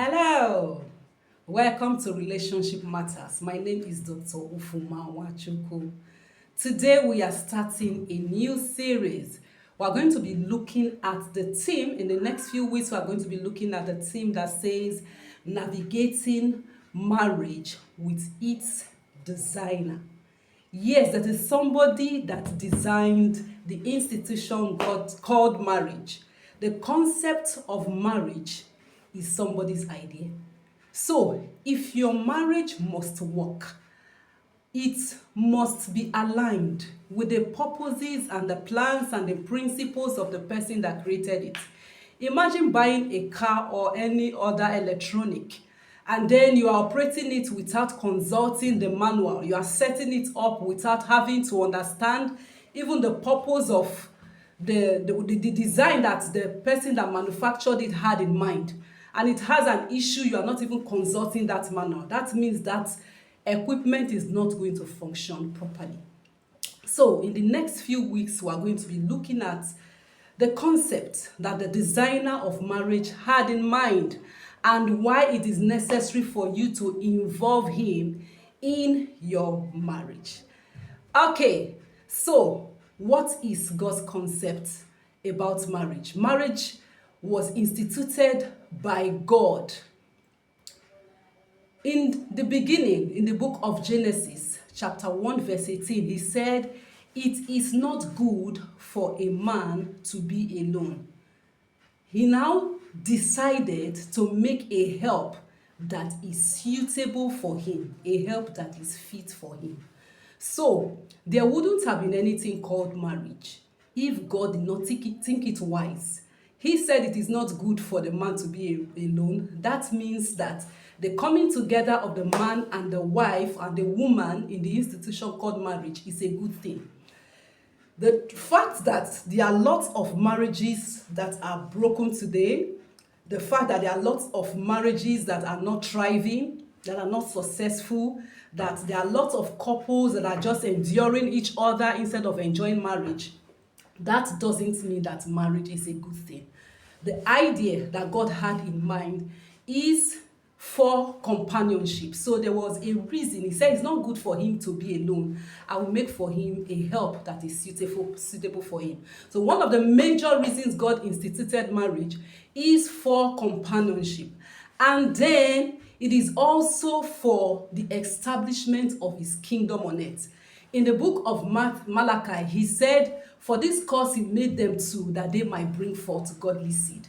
Hello, welcome to Relationship Matters. My name is Dr. Ufuma Wachuku. Today we are starting a new series. We are going to be looking at the theme. In the next few weeks, we are going to be looking at the theme that says navigating marriage with its designer. Yes, that is somebody that designed the institution called marriage. The concept of marriage is somebody's idea. So, if your marriage must work, it must be aligned with the purposes and the plans and the principles of the person that created it. Imagine buying a car or any other electronic, and then you are operating it without consulting the manual. You are setting it up without having to understand even the purpose of the design that the person that manufactured it had in mind. And it has an issue, you are not even consulting that manual. That means that equipment is not going to function properly. So in the next few weeks, we are going to be looking at the concept that the designer of marriage had in mind and why it is necessary for you to involve him in your marriage. Okay, so what is God's concept about marriage? Marriage was instituted by God. In the beginning, in the book of Genesis, chapter 1, verse 18, he said, "It is not good for a man to be alone." He now decided to make a help that is suitable for him, a help that is fit for him. So, there wouldn't have been anything called marriage if God did not think it wise. He said it is not good for the man to be alone. That means that the coming together of the man and the wife and the woman in the institution called marriage is a good thing. The fact that there are lots of marriages that are broken today, the fact that there are lots of marriages that are not thriving, that are not successful, that there are lots of couples that are just enduring each other instead of enjoying marriage, that doesn't mean that marriage is a good thing. The idea that God had in mind is for companionship. So there was a reason. He said it's not good for him to be alone. I will make for him a help that is suitable for him. So one of the major reasons God instituted marriage is for companionship. And then it is also for the establishment of his kingdom on earth. In the book of Malachi, he said, "For this cause he made them two, that they might bring forth godly seed."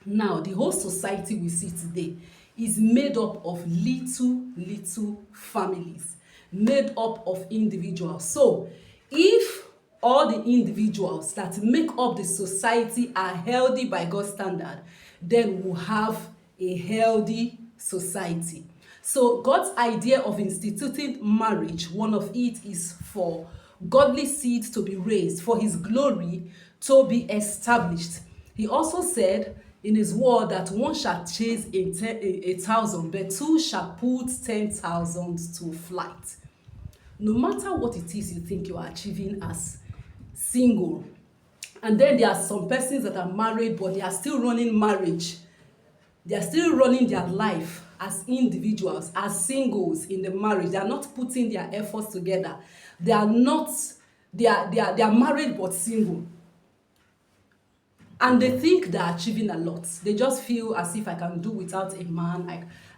Now, the whole society we see today is made up of little families, made up of individuals. So, if all the individuals that make up the society are healthy by God's standard, then we'll have a healthy society. So God's idea of instituting marriage, one of it is for godly seed to be raised, for his glory to be established. He also said in his word that one shall chase a thousand, but two shall put 10,000 to flight. No matter what it is you think you are achieving as single, and then there are some persons that are married but they are still running marriage, they are still running their life as individuals, as singles in the marriage. They are not putting their efforts together. They are married but single. And they think they are achieving a lot. They just feel as if I can do without a man.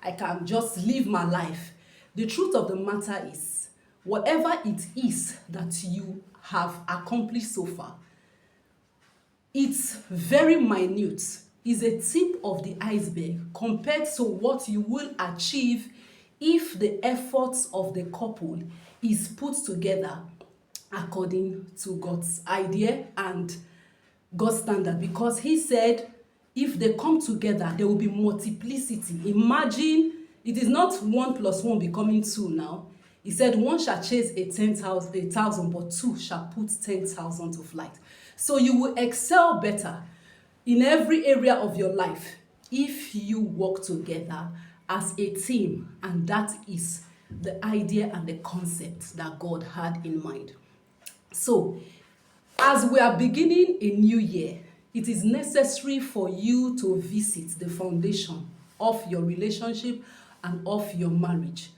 I can just live my life. The truth of the matter is, whatever it is that you have accomplished so far, it's very minute. Is a tip of the iceberg compared to what you will achieve if the efforts of the couple is put together according to God's idea and God's standard. Because he said if they come together, there will be multiplicity. Imagine, it is not 1 plus 1 becoming 2 now. He said one shall chase a thousand, but two shall put 10,000 to flight. So you will excel better in every area of your life if you work together as a team, and that is the idea and the concept that God had in mind. So as we are beginning a new year, it is necessary for you to visit the foundation of your relationship and of your marriage.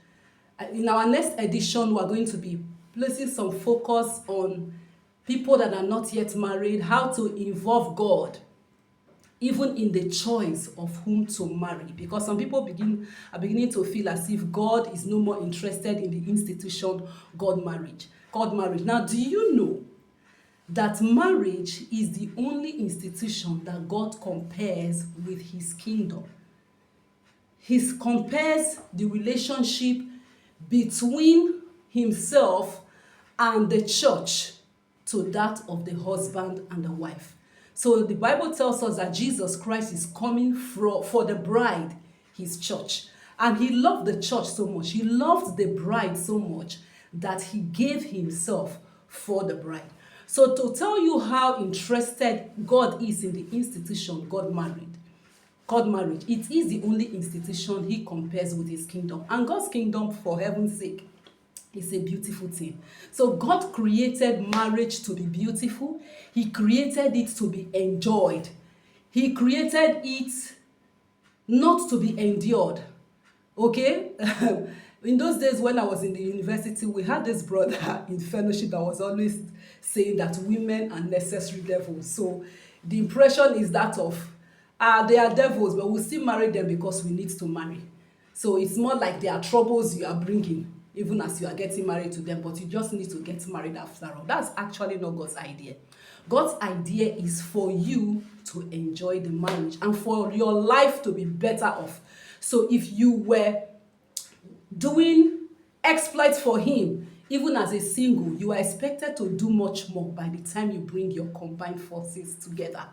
In our next edition, we are going to be placing some focus on people that are not yet married, how to involve God even in the choice of whom to marry, because some people are beginning to feel as if God is no more interested in the institution God marriage. Now, do you know that marriage is the only institution that God compares with his kingdom? He compares the relationship between himself and the church to that of the husband and the wife. So the Bible tells us that Jesus Christ is coming for the bride, his church. And he loved the church so much. He loved the bride so much that he gave himself for the bride. So to tell you how interested God is in the institution marriage, it is the only institution he compares with his kingdom. And God's kingdom, for heaven's sake, is a beautiful thing. So God created marriage to be beautiful. He created it to be enjoyed. He created it not to be endured. Okay? In those days when I was in the university, we had this brother in fellowship that was always saying that women are necessary devils. So the impression is that of, they are devils, but we'll still marry them because we need to marry. So it's more like they are troubles you are bringing, even as you are getting married to them, but you just need to get married after all. That's actually not God's idea. God's idea is for you to enjoy the marriage and for your life to be better off. So if you were doing exploits for him, even as a single, you are expected to do much more by the time you bring your combined forces together.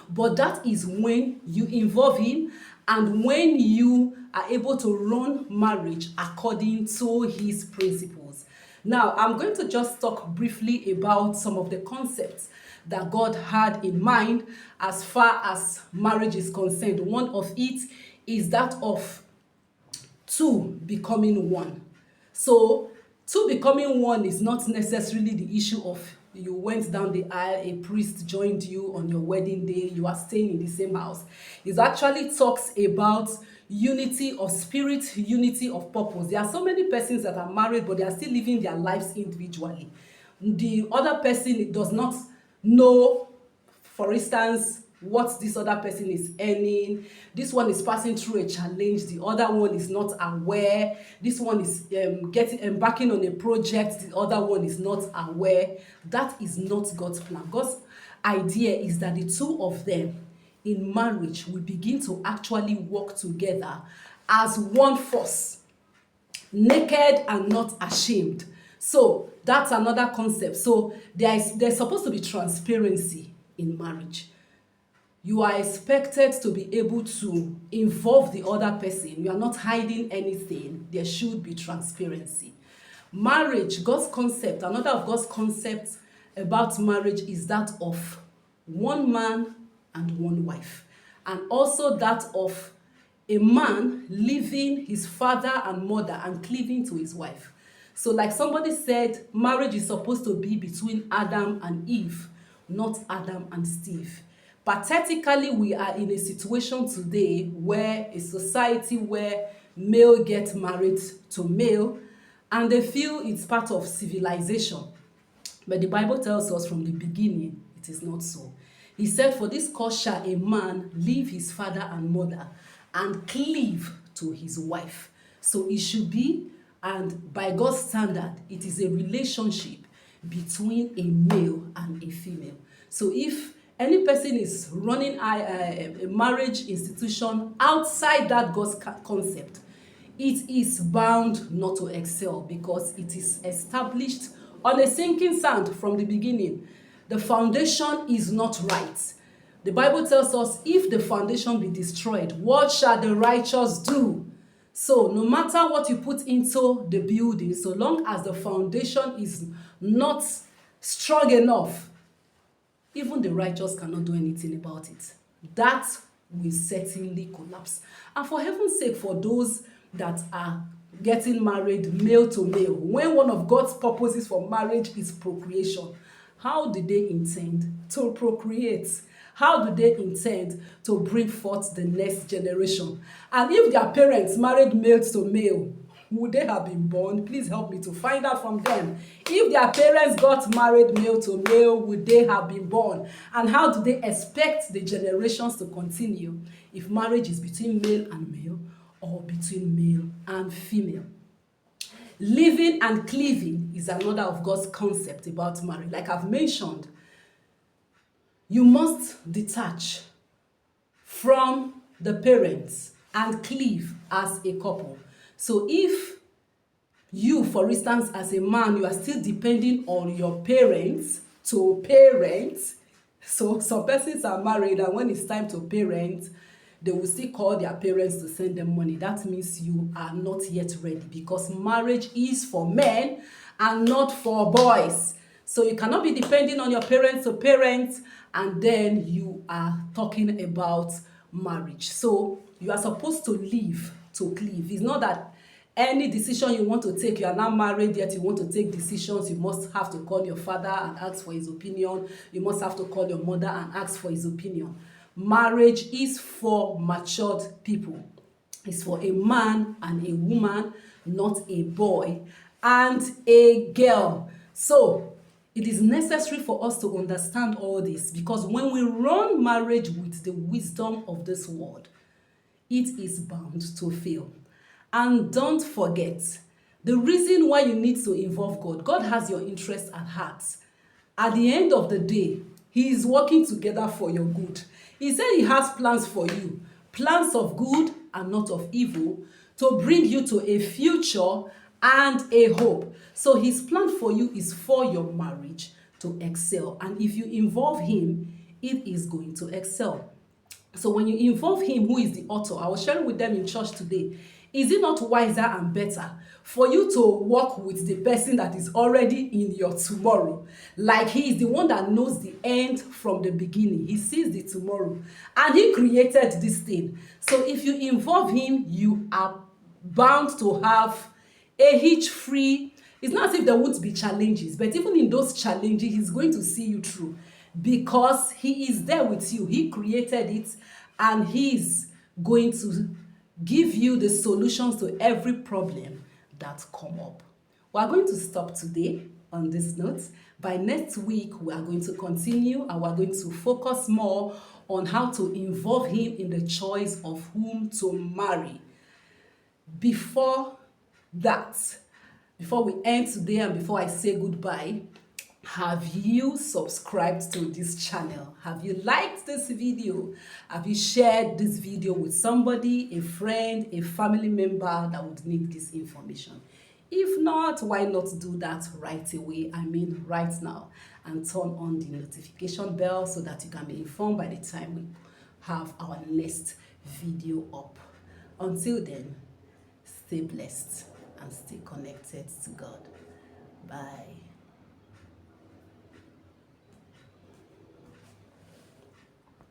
But that is when you involve him and when you are able to run marriage according to his principles. Now, I'm going to just talk briefly about some of the concepts that God had in mind as far as marriage is concerned. One of it is that of two becoming one. So, two becoming one is not necessarily the issue of you went down the aisle, a priest joined you on your wedding day, you are staying in the same house. It actually talks about unity of spirit, unity of purpose. There are so many persons that are married, but they are still living their lives individually. The other person does not know, for instance, what this other person is earning. This one is passing through a challenge. The other one is not aware. This one is embarking on a project. The other one is not aware. That is not God's plan. God's idea is that the two of them in marriage will begin to actually work together as one force, naked and not ashamed. So that's another concept. So there's supposed to be transparency in marriage. You are expected to be able to involve the other person. You are not hiding anything. There should be transparency. Marriage, God's concept, another of God's concepts about marriage is that of one man and one wife. And also that of a man leaving his father and mother and cleaving to his wife. So like somebody said, marriage is supposed to be between Adam and Eve, not Adam and Steve. Pathetically, we are in a situation today where a society where male gets married to male and they feel it's part of civilization. But the Bible tells us from the beginning, it is not so. He said, for this cause shall a man leave his father and mother and cleave to his wife. So it should be, and by God's standard, it is a relationship between a male and a female. So if any person is running a marriage institution outside that God's concept, it is bound not to excel because it is established on a sinking sand from the beginning. The foundation is not right. The Bible tells us, if the foundation be destroyed, what shall the righteous do? So no matter what you put into the building, so long as the foundation is not strong enough, even the righteous cannot do anything about it. That will certainly collapse. And for heaven's sake, for those that are getting married male to male, when one of God's purposes for marriage is procreation, how do they intend to procreate? How do they intend to bring forth the next generation? And if their parents married male to male, would they have been born? Please help me to find out from them. If their parents got married male to male, would they have been born? And how do they expect the generations to continue if marriage is between male and male or between male and female? Living and cleaving is another of God's concept about marriage. Like I've mentioned, you must detach from the parents and cleave as a couple. So if you, for instance, as a man, you are still depending on your parents to parent, so some persons are married and when it's time to parent, they will still call their parents to send them money. That means you are not yet ready, because marriage is for men and not for boys. So you cannot be depending on your parents to parent and then you are talking about marriage. So you are supposed to live to cleave. It's not that any decision you want to take, you are not married yet, you want to take decisions, you must have to call your father and ask for his opinion. You must have to call your mother and ask for his opinion. Marriage is for matured people. It's for a man and a woman, not a boy and a girl. So it is necessary for us to understand all this, because when we run marriage with the wisdom of this world, it is bound to fail. And don't forget, the reason why you need to involve God, God has your interest at heart. At the end of the day, He is working together for your good. He said He has plans for you, plans of good and not of evil, to bring you to a future and a hope. So His plan for you is for your marriage to excel. And if you involve Him, it is going to excel. So when you involve Him, who is the author, I was sharing with them in church today, is it not wiser and better for you to work with the person that is already in your tomorrow? Like He is the one that knows the end from the beginning. He sees the tomorrow and He created this thing. So if you involve Him, you are bound to have a hitch-free. It's not as if there won't be challenges, but even in those challenges, He's going to see you through, because He is there with you. He created it and He's going to give you the solutions to every problem that come up. We are going to stop today on this note. By next week, we are going to continue and we are going to focus more on how to involve Him in the choice of whom to marry. Before that, before we end today and before I say goodbye, have you subscribed to this channel? Have you liked this video? Have you shared this video with somebody, a friend, a family member that would need this information? If not, why not do that right away? I mean right now, and turn on the notification bell so that you can be informed by the time we have our next video up. Until then, stay blessed and stay connected to God. Bye.